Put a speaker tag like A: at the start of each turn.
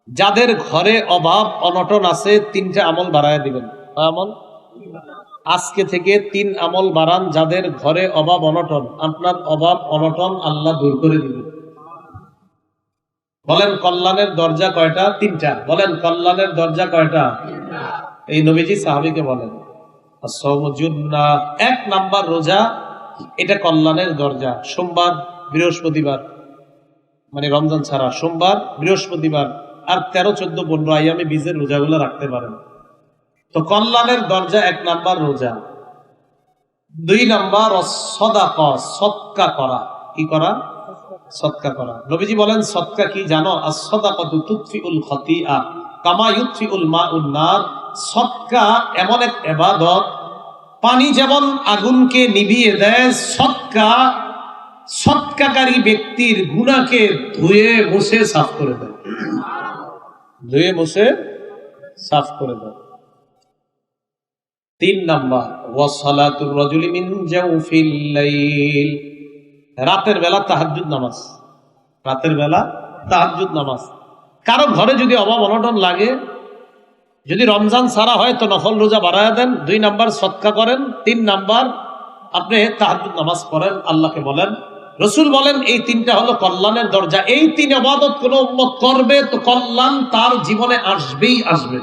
A: যাদের ঘরে অভাব অনটন আছে 3টা আমল বাড়ায় দিবেন। আমল আজকে থেকে 3 আমল বাড়ান, যাদের ঘরে অভাব অনটন, আপনার অভাব অনটন আল্লাহ দূর করে দিবেন। বলেন কল্যাণের দরজা কয়টা? 3টা। বলেন কল্যাণের দরজা কয়টা? এই নবীজি সাহাবীকে বলেন। 1 নাম্বার রোজা, এটা কল্যাণের দরজা। সোমবার বৃহস্পতিবার, মানে রমজান ছাড়া সোমবার বৃহস্পতিবার আর 13, 14, 15 আইয়ামে বীজের রোজাগুলো রাখতে পারেন। তো কল্যাণের দরজা 1 নাম্বার রোজা। 2 নাম্বার সদাকা, সদকা করা। কি করা? সদকা করা। নবীজি বলেন সদকা কি জানো? as-সাদাকাতু তুতফিউল খাতিআ কামা ইউতফিউল মাউন নার। সদকা এমন এক ইবাদত, পানি যেমন আগুনকে নিভিয়ে দেয়, সদকা সদকাকারী ব্যক্তির গুনাহকে ধুয়ে মুছে সাফ করে দেয়। ধুয়ে মুছে সাফ করে দেয়। 3 নাম্বার ওয়াসালাতুর রাজুলি মিন জাওফিল লাইল, রাতের বেলা তাহাজ্জুদ নামাজ। রাতের বেলা তাহাজ্জুদ নামাজ। কারো ঘরে যদি অভাব অনটন লাগে, যদি রমজান ছাড়া হয় তো নফল রোজা বাড়ায় দেন। 2 নাম্বার সদকা করেন। 3 নাম্বার আপনি তাহাজ্জুদ নামাজ পড়েন, আল্লাহকে বলেন। রাসূল বলেন এই 3টা হলো কল্যাণের দরজা। এই 3 ইবাদত কোন উম্মত করবে তো কল্যাণ তার জীবনে আসবেই আসবে।